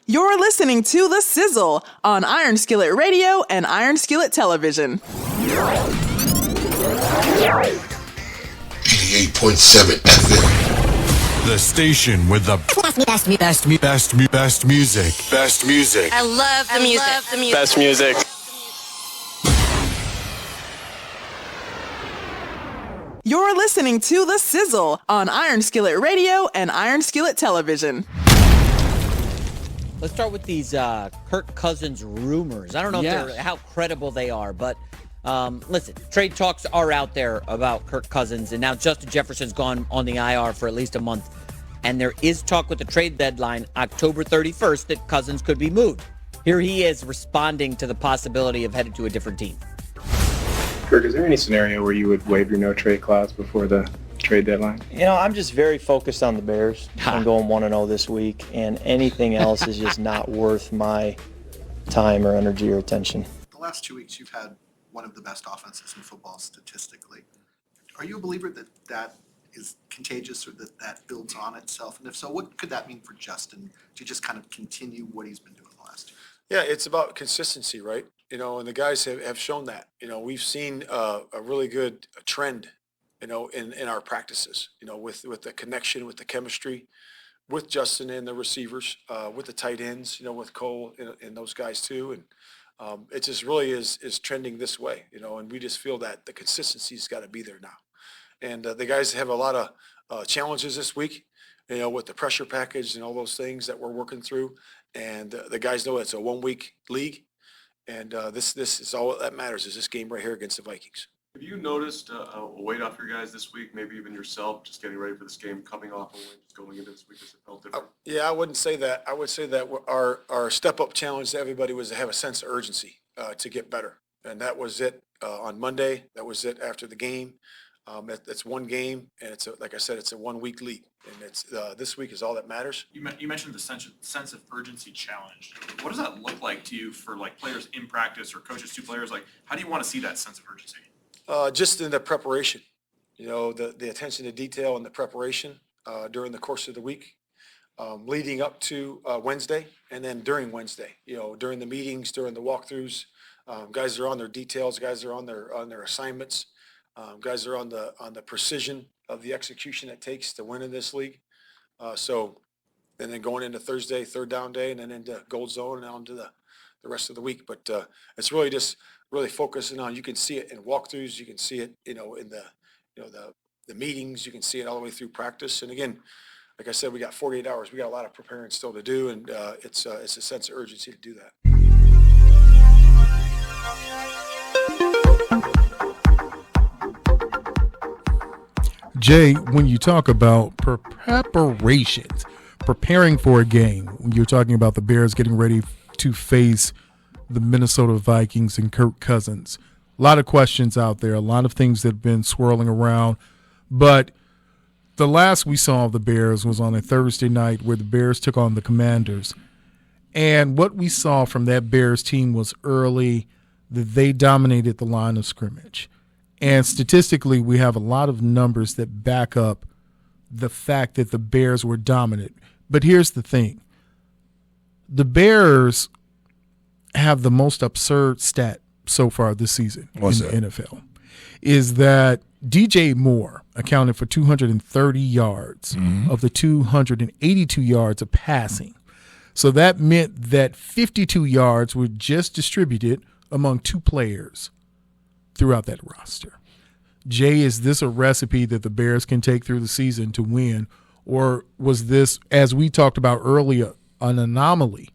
You're listening to The Sizzle on Iron Skillet Radio and Iron Skillet Television. 88.7 FM. The station with the best music. Best music. I love the music. Best music. You're listening to The Sizzle on Iron Skillet Radio and Iron Skillet Television. Let's start with these Kirk Cousins rumors. I don't know how credible they are, but listen, trade talks are out there about Kirk Cousins, and now Justin Jefferson's gone on the IR for at least a month. And there is talk with the trade deadline, October 31st, that Cousins could be moved. Here he is responding to the possibility of headed to a different team. Kirk, is there any scenario where you would waive your no-trade clause before the trade deadline? You know, I'm just very focused on the Bears. I'm going 1-0 this week, and anything else is just not worth my time or energy or attention. The last 2 weeks, you've had one of the best offenses in football statistically. Are you a believer that that is contagious or that builds on itself? And if so, what could that mean for Justin to just kind of continue what he's been doing the last 2 years? Yeah, it's about consistency, right? You know, and the guys have shown that. You know, we've seen a really good trend, you know, in our practices, you know, with the connection, with the chemistry, with Justin and the receivers, with the tight ends, you know, with Cole and those guys too. And it just really is trending this way, you know, and we just feel that the consistency's got to be there now. And the guys have a lot of challenges this week, you know, with the pressure package and all those things that we're working through. And the guys know it's a 1 week league. And this is all that matters is this game right here against the Vikings. Have you noticed a weight off your guys this week, maybe even yourself, just getting ready for this game, coming off a win, just going into this week? Has it felt different? Yeah, I wouldn't say that. I would say that our step-up challenge to everybody was to have a sense of urgency to get better. And that was it on Monday. That was it after the game. It's one game, and like I said, it's a 1 week league. And it's this week is all that matters. You mentioned the sense of urgency challenge. What does that look like to you for like players in practice or coaches to players? Like, how do you want to see that sense of urgency? Just in the preparation, you know, the attention to detail and the preparation during the course of the week, leading up to Wednesday, and then during Wednesday, you know, during the meetings, during the walkthroughs, guys are on their details, guys are on their assignments, guys are on the precision of the execution it takes to win in this league. And then going into Thursday, third down day, and then into gold zone and on to the rest of the week. But it's really just really focusing on, you can see it in walkthroughs, you can see it, you know, in the meetings, you can see it all the way through practice. And again, like I said, we got 48 hours. We got a lot of preparing still to do, and it's a sense of urgency to do that. Jay, when you talk about preparations, preparing for a game, when you're talking about the Bears getting ready to face the Minnesota Vikings and Kirk Cousins, a lot of questions out there, a lot of things that have been swirling around. But the last we saw of the Bears was on a Thursday night where the Bears took on the Commanders. And what we saw from that Bears team was early that they dominated the line of scrimmage. And statistically, we have a lot of numbers that back up the fact that the Bears were dominant. But here's the thing. The Bears have the most absurd stat so far this season in the NFL, is that DJ Moore accounted for 230 yards of the 282 yards of passing. So that meant that 52 yards were just distributed among two players throughout that roster. Jay, is this a recipe that the Bears can take through the season to win, or was this, as we talked about earlier, an anomaly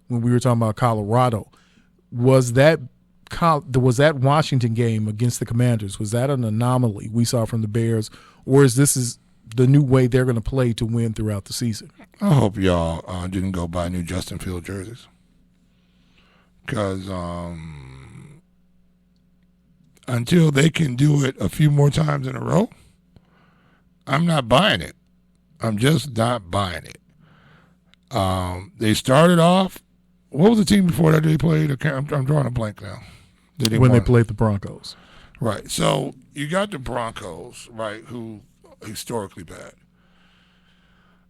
when we were talking about Colorado? Was that Washington game against the Commanders, was that an anomaly we saw from the Bears, or is this the new way they're going to play to win throughout the season? I hope y'all didn't go buy new Justin Field jerseys, because until they can do it a few more times in a row, I'm not buying it. I'm just not buying it. They started off. What was the team before that they played? I'm drawing a blank now. They played the Broncos. Right. So you got the Broncos, right, who are historically bad.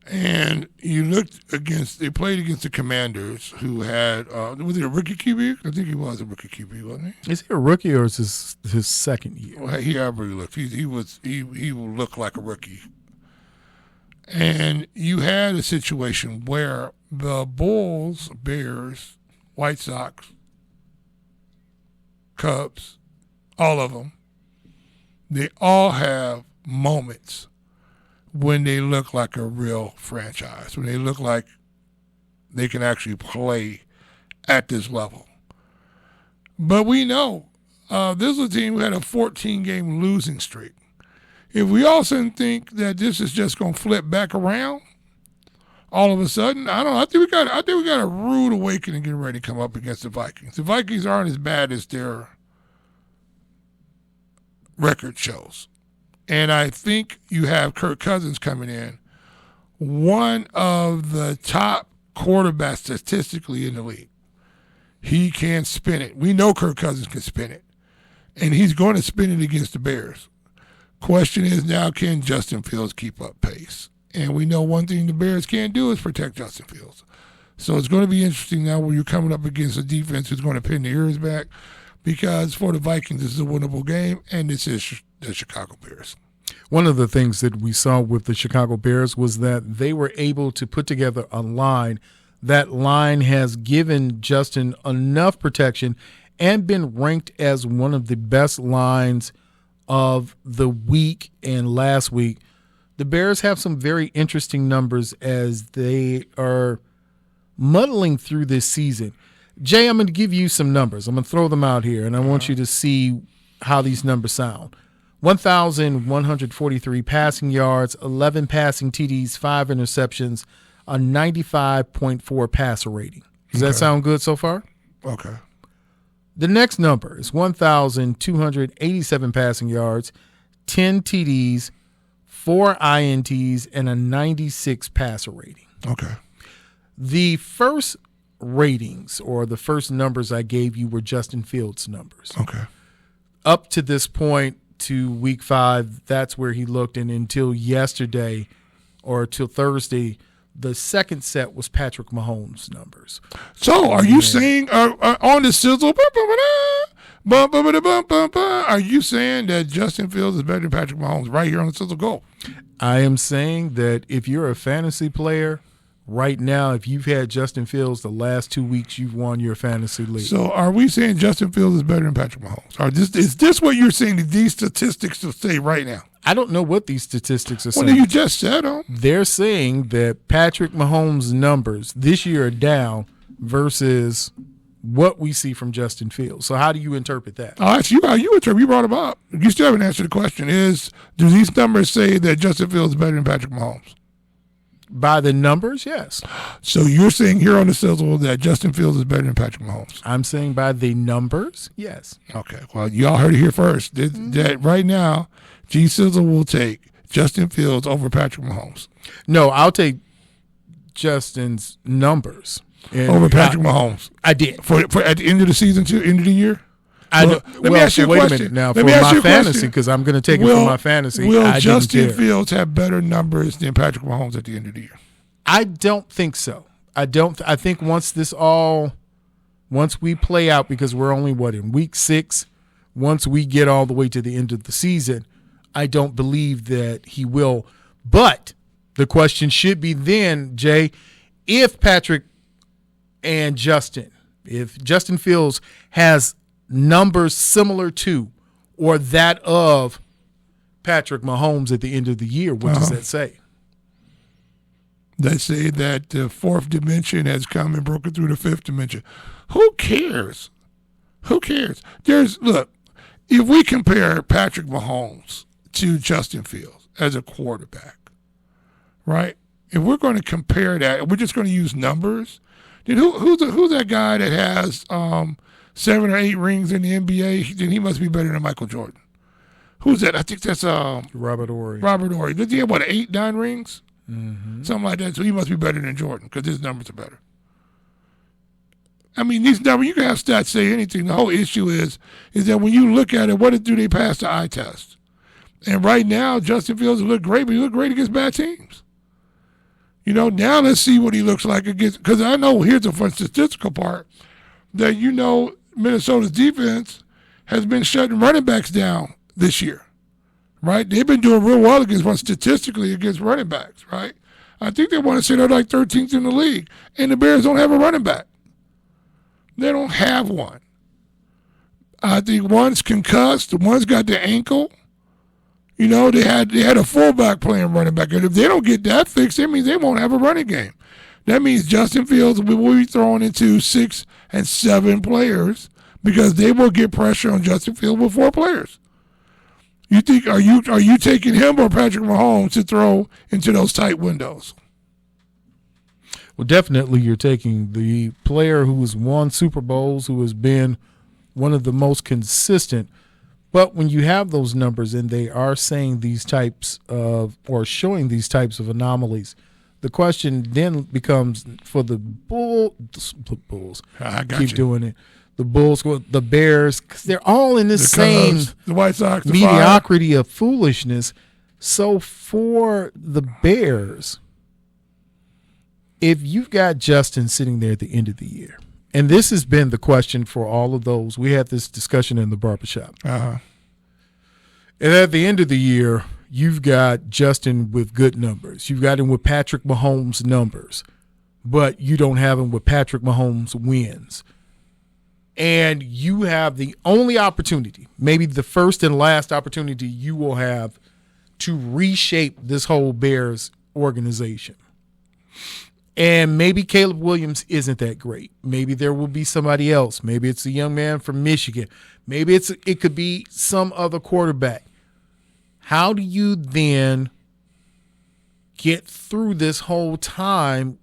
And you looked they played against the Commanders, who had, was he a rookie QB? I think he was a rookie QB, wasn't he? Is he a rookie or is this his second year? Well, he ever looked. He will look like a rookie. And you had a situation where the Bulls, Bears, White Sox, Cubs, all of them, they all have moments when they look like a real franchise, when they look like they can actually play at this level. But we know this is a team who had a 14-game losing streak. If we all of a sudden think that this is just going to flip back around, all of a sudden, I don't know. I think we got a rude awakening getting ready to come up against the Vikings. The Vikings aren't as bad as their record shows. And I think you have Kirk Cousins coming in, one of the top quarterbacks statistically in the league. He can spin it. We know Kirk Cousins can spin it. And he's going to spin it against the Bears. Question is now, can Justin Fields keep up pace? And we know one thing the Bears can't do is protect Justin Fields. So it's going to be interesting now when you're coming up against a defense who's going to pin the ears back, because for the Vikings, this is a winnable game, and this is the Chicago Bears. One of the things that we saw with the Chicago Bears was that they were able to put together a line. That line has given Justin enough protection and been ranked as one of the best lines of the week and last week. The Bears have some very interesting numbers as they are muddling through this season. Jay, I'm going to give you some numbers. I'm going to throw them out here, and I want you to see how these numbers sound. 1,143 passing yards, 11 passing TDs, 5 interceptions, a 95.4 passer rating. Does that sound good so far? Okay. The next number is 1,287 passing yards, 10 TDs, 4 INTs, and a 96 passer rating. Okay. The first ratings, or the first numbers I gave you, were Justin Fields numbers. Okay. Up to this point, to week 5, that's where he looked, and until yesterday or till Thursday, the second set was Patrick Mahomes' numbers. So are you saying on the sizzle, are you saying that Justin Fields is better than Patrick Mahomes right here on the sizzle? Go. I am saying that if you're a fantasy player right now, if you've had Justin Fields the last 2 weeks, you've won your fantasy league. So are we saying Justin Fields is better than Patrick Mahomes? Is this what you're saying that these statistics will say right now? I don't know what these statistics are saying. Well, you just said them. They're saying that Patrick Mahomes' numbers this year are down versus what we see from Justin Fields. So how do you interpret that? I'll ask you how you interpret. You brought them up. You still haven't answered the question. Do these numbers say that Justin Fields is better than Patrick Mahomes? By the numbers, yes. So you're saying here on the sizzle that Justin Fields is better than Patrick Mahomes? I'm saying by the numbers, yes. Okay. Well, y'all heard it here first. That right now, G.SIZZLE will take Justin Fields over Patrick Mahomes. No, I'll take Justin's numbers over Patrick Mahomes. I did for at the end of the season, end of the year. Let me ask you a question. Wait a minute now for my fantasy, because I'm going to take it for my fantasy. Will Justin Fields have better numbers than Patrick Mahomes at the end of the year? I don't think so. I think once we play out, because we're only in week 6. Once we get all the way to the end of the season, I don't believe that he will. But the question should be then, Jay, if Justin Fields has numbers similar to or that of Patrick Mahomes at the end of the year, what does that say? They say that the 4th dimension has come and broken through the 5th dimension. Who cares? Look, if we compare Patrick Mahomes to Justin Fields as a quarterback, right? If we're going to compare that, we're just going to use numbers. Then who's that guy that has 7 or 8 rings in the NBA? Then he must be better than Michael Jordan. Who's that? I think that's Robert Horry. Did he have 8, 9 rings? Mm-hmm. Something like that. So he must be better than Jordan because his numbers are better. I mean, these numbers, you can have stats say anything. The whole issue is that when you look at it, what do they pass the eye test? And right now, Justin Fields look great, but he look great against bad teams. Now let's see what he looks like against, because I know here's the fun statistical part, that Minnesota's defense has been shutting running backs down this year, right? They've been doing real well statistically against running backs, right? I think they want to say they're like 13th in the league, and the Bears don't have a running back. They don't have one. I think one's concussed, one's got the ankle. They had a fullback playing running back, and if they don't get that fixed, that means they won't have a running game. That means Justin Fields will be thrown into 6 and 7 players because they will get pressure on Justin Fields with 4 players. You think are you taking him or Patrick Mahomes to throw into those tight windows? Well, definitely you're taking the player who has won Super Bowls, who has been one of the most consistent. But when you have those numbers and they are saying these types of, or showing these types of anomalies, the question then becomes for the Bulls. I got keep you. doing it. The Bulls, the Bears, because they're all in this same the White Sox, mediocrity of foolishness. So for the Bears, if you've got Justin sitting there at the end of the year, and this has been the question for all of those, we had this discussion in the barbershop. Uh-huh. And at the end of the year, you've got Justin with good numbers. You've got him with Patrick Mahomes' numbers, but you don't have him with Patrick Mahomes' wins. And you have the only opportunity, maybe the first and last opportunity you will have to reshape this whole Bears organization. And maybe Caleb Williams isn't that great. Maybe there will be somebody else. Maybe it's a young man from Michigan. Maybe it could be some other quarterback. How do you then get through this whole time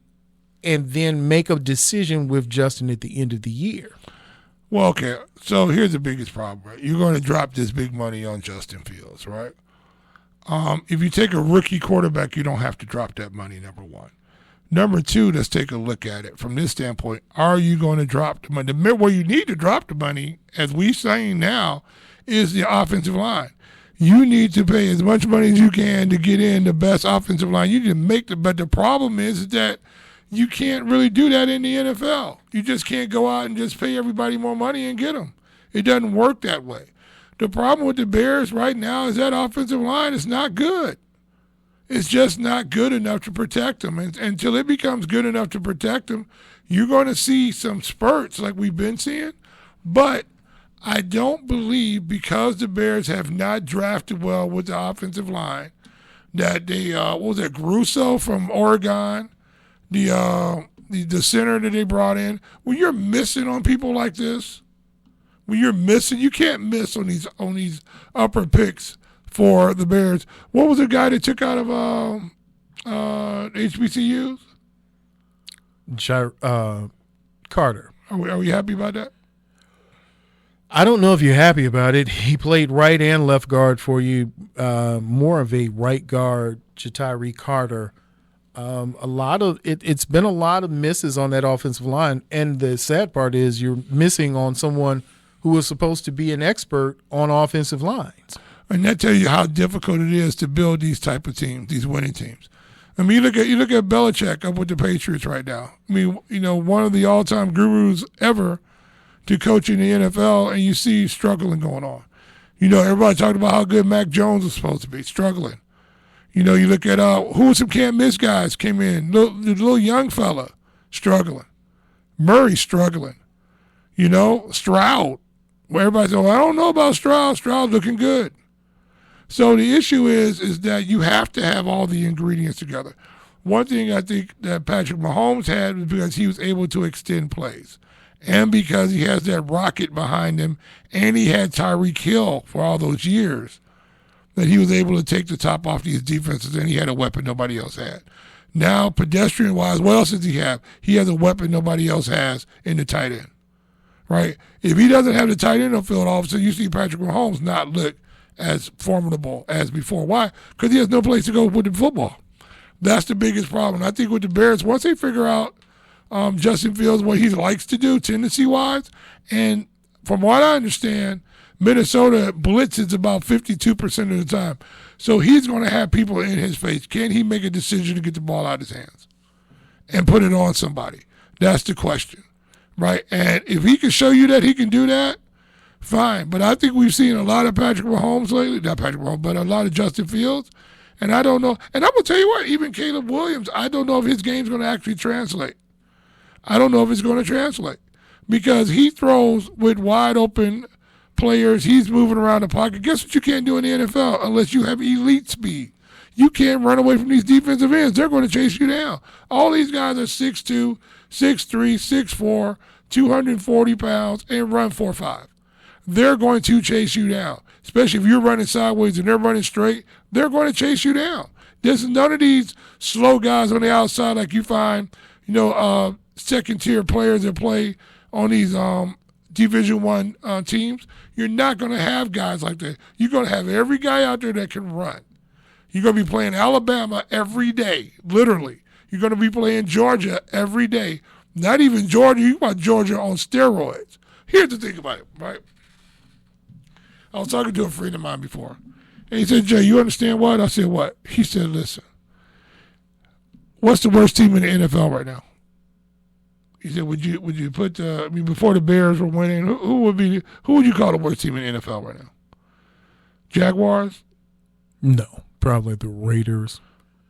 and then make a decision with Justin at the end of the year? Well, okay, so here's the biggest problem, right? You're going to drop this big money on Justin Fields, right? If you take a rookie quarterback, you don't have to drop that money, number one. Number two, let's take a look at it from this standpoint. Are you going to drop the money? Where you need to drop the money, as we're saying now, is the offensive line. You need to pay as much money as you can to get in the best offensive line. You need to make but the problem is that you can't really do that in the NFL. You just can't go out and just pay everybody more money and get them. It doesn't work that way. The problem with the Bears right now is that offensive line is not good. It's just not good enough to protect them. And until it becomes good enough to protect them, you're going to see some spurts like we've been seeing. But I don't believe, because the Bears have not drafted well with the offensive line, that they, what was it, Caruso from Oregon, the center that they brought in, when you're missing on people like this, when you're missing, you can't miss on these upper picks for the Bears. What was the guy that took out of HBCUs? Carter. Are we happy about that? I don't know if you're happy about it. He played right and left guard for you, more of a right guard, Ja'Tyre Carter. It's been a lot of misses on that offensive line, and the sad part is you're missing on someone who was supposed to be an expert on offensive lines. And that tells you how difficult it is to build these type of teams, these winning teams. I mean, you look at Belichick up with the Patriots right now. I mean, one of the all-time gurus ever to coach in the NFL, and you see struggling going on. Everybody talked about how good Mac Jones was supposed to be, struggling. You look at who some can't miss guys came in. The little young fella, struggling. Murray, struggling. Stroud. Where everybody said, I don't know about Stroud. Stroud looking good. So the issue is that you have to have all the ingredients together. One thing I think that Patrick Mahomes had was because he was able to extend plays, and because he has that rocket behind him, and he had Tyreek Hill for all those years, that he was able to take the top off these defenses, and he had a weapon nobody else had. Now, pedestrian-wise, what else does he have? He has a weapon nobody else has in the tight end, right? If he doesn't have the tight end on the field, all of a sudden you see Patrick Mahomes not look as formidable as before. Why? Because he has no place to go with the football. That's the biggest problem. I think with the Bears, once they figure out Justin Fields, what he likes to do tendency-wise, and from what I understand, Minnesota blitzes about 52% of the time. So he's going to have people in his face. Can he make a decision to get the ball out of his hands? and put it on somebody? That's the question, right? And if he can show you that he can do that, fine. But I think we've seen a lot of Patrick Mahomes lately, not Patrick Mahomes, but a lot of Justin Fields. And I don't know. And I'm going to tell you what, even Caleb Williams, I don't know if his game's going to actually translate. I don't know if it's going to translate because he throws with wide open players. He's moving around the pocket. Guess what you can't do in the NFL unless you have elite speed? You can't run away from these defensive ends. They're going to chase you down. All these guys are 6'2", 6'3", 6'4", 240 pounds, and run 4.5. They're going to chase you down, especially if you're running sideways and they're running straight. They're going to chase you down. There's none of these slow guys on the outside like you find, second-tier players that play on these Division I teams. You're not going to have guys like that. You're going to have every guy out there that can run. You're going to be playing Alabama every day, literally. You're going to be playing Georgia every day. Not even Georgia. You want Georgia on steroids. Here's the thing about it, right? I was talking to a friend of mine before, and he said, Jay, you understand what? I said, what? He said, listen, what's the worst team in the NFL right now? He said, would you put before the Bears were winning, who would you call the worst team in the NFL right now? Jaguars? No, probably the Raiders.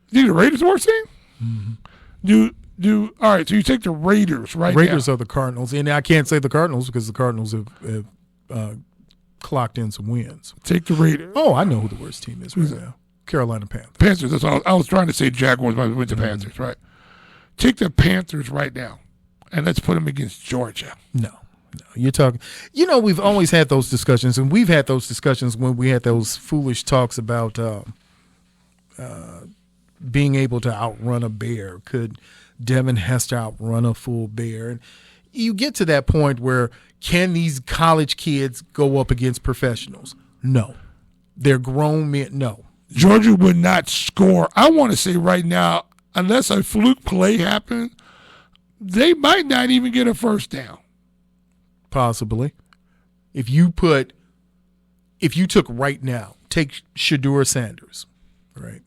You think the Raiders the worst team? Mm-hmm. All right, so you take the Raiders right now. Raiders are the Cardinals, and I can't say the Cardinals because the Cardinals have clocked in some wins. Take the Raiders. Oh, I know who the worst team is right now. Carolina Panthers. Panthers. That's all. I was trying to say Jaguars, but I went to Panthers, right? Take the Panthers right now, and let's put them against Georgia. No, you're talking. We've always had those discussions, and we've had those discussions when we had those foolish talks about being able to outrun a bear. Could Devin Hester outrun a full bear? And you get to that point where can these college kids go up against professionals? No. They're grown men. No. Georgia would not score. I want to say right now, unless a fluke play happens, they might not even get a first down. Possibly. If you took right now, take Shedeur Sanders, right?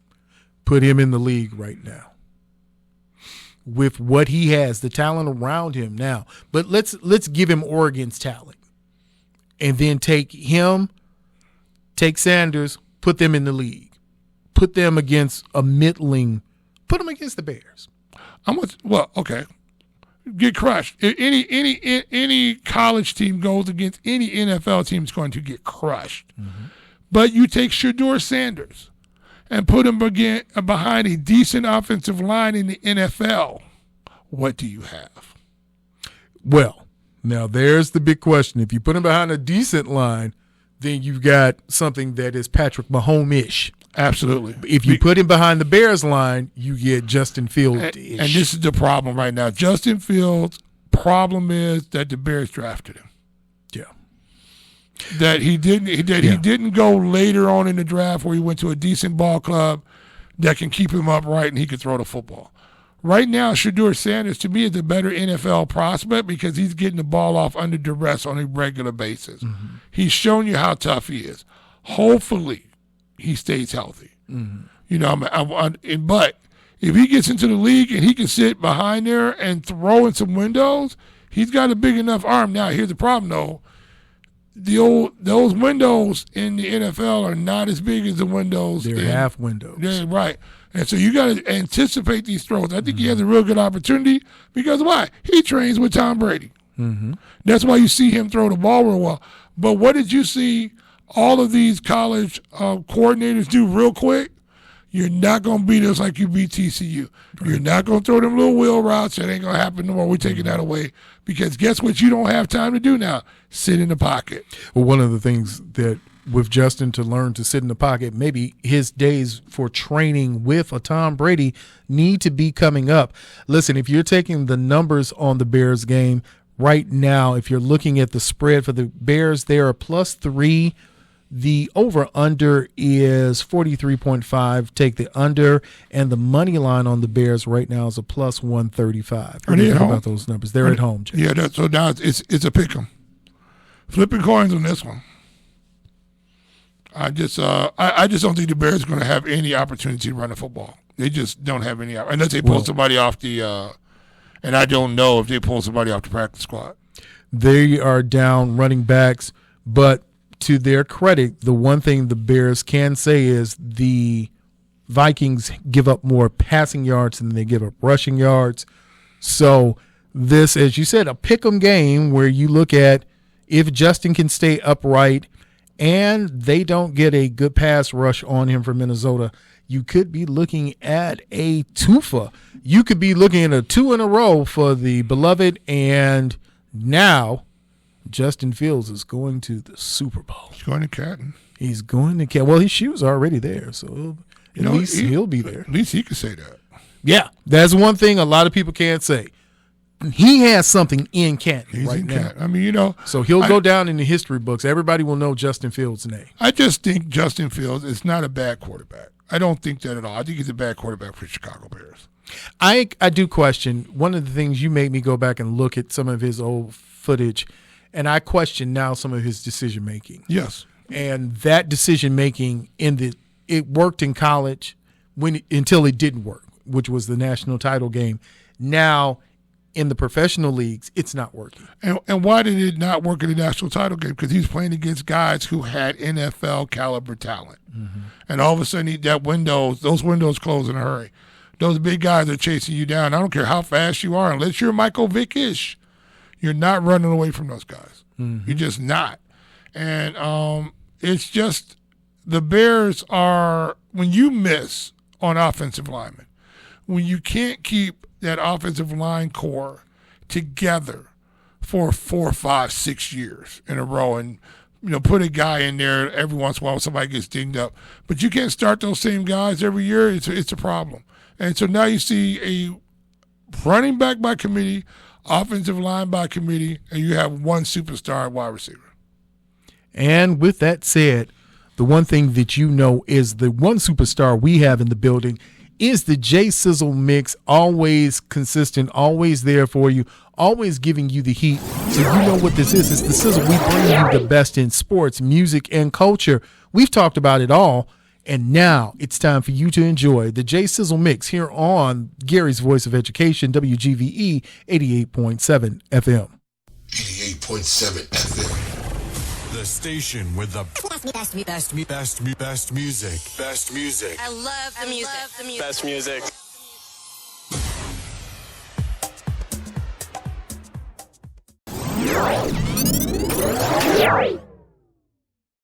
Put him in the league right now. With what he has, the talent around him now. But let's give him Oregon's talent. And then take Sanders, put them in the league. Put them against a middling, put them against the Bears. Okay. Get crushed. Any college team goes against any NFL team is going to get crushed. Mm-hmm. But you take Shedeur Sanders and put him again behind a decent offensive line in the NFL, what do you have? Well, now there's the big question. If you put him behind a decent line, then you've got something that is Patrick Mahomes-ish. Absolutely. If you put him behind the Bears line, you get Justin Fields-ish. And this is the problem right now. Justin Fields' problem is that the Bears drafted him. That he didn't go later on in the draft where he went to a decent ball club that can keep him upright and he can throw the football. Right now, Shedeur Sanders, to me, is the better NFL prospect because he's getting the ball off under duress on a regular basis. Mm-hmm. He's shown you how tough he is. Hopefully, he stays healthy. Mm-hmm. But if he gets into the league and he can sit behind there and throw in some windows, he's got a big enough arm. Now, here's the problem, though. Those windows in the NFL are not as big as the windows. They're half windows. Yeah, right. And so you got to anticipate these throws. I think he has a real good opportunity because why? He trains with Tom Brady. Mm-hmm. That's why you see him throw the ball real well. But what did you see all of these college coordinators do real quick? You're not going to beat us like you beat TCU. Right. You're not going to throw them little wheel routes. That ain't going to happen no more. We're taking that away because guess what you don't have time to do now? Sit in the pocket. Well, one of the things that with Justin to learn to sit in the pocket, maybe his days for training with a Tom Brady need to be coming up. Listen, if you're taking the numbers on the Bears game right now, if you're looking at the spread for the Bears, they are +3. The over-under is 43.5. Take the under, and the money line on the Bears right now is a +135. Are they at home? About those numbers? They're at home, Jay. Yeah, so now it's a pick 'em. Flipping coins on this one. I just don't think the Bears are going to have any opportunity to run the football. They just don't have any, unless they pull somebody off the, and I don't know if they pull somebody off the practice squad. They are down running backs, but to their credit, the one thing the Bears can say is the Vikings give up more passing yards than they give up rushing yards. So this, as you said, a pick'em game where you look at if Justin can stay upright and they don't get a good pass rush on him for Minnesota, you could be looking at a twofer. You could be looking at a 2 in a row for the beloved, and now Justin Fields is going to the Super Bowl. He's going to Canton. He's going to Canton. Well, his shoes are already there, so at least he'll be there. At least he can say that. Yeah, that's one thing a lot of people can't say. He has something in Canton He's right in now. Canton. I mean, so he'll go down in the history books. Everybody will know Justin Fields' name. I just think Justin Fields is not a bad quarterback. I don't think that at all. I think he's a bad quarterback for the Chicago Bears. I do question, one of the things you made me go back and look at some of his old footage, and I question now some of his decision-making. Yes. And that decision-making, it worked in college until it didn't work, which was the national title game. Now, in the professional leagues, it's not working. And why did it not work in the national title game? Because he's playing against guys who had NFL caliber talent. Mm-hmm. And all of a sudden, those windows close in a hurry. Those big guys are chasing you down. I don't care how fast you are, unless you're Michael Vick-ish, you're not running away from those guys. Mm-hmm. You're just not. And it's just the Bears are, when you miss on offensive linemen, when you can't keep that offensive line core together for 4, 5, 6 years in a row, and put a guy in there every once in a while when somebody gets dinged up, but you can't start those same guys every year. It's a problem. And so now you see a running back by committee, offensive line by committee, and you have one superstar wide receiver. And with that said, the one thing that is the one superstar we have in the building is the J.SIZZLE mix, always consistent, always there for you, always giving you the heat. So you know what this is. It's the Sizzle. We bring you the best in sports, music, and culture. We've talked about it all, and now it's time for you to enjoy the J.SIZZLE mix here on Gary's Voice of Education, WGVE 88.7 FM. 88.7 FM. The station with the best music. Best music. I love the music. Best music.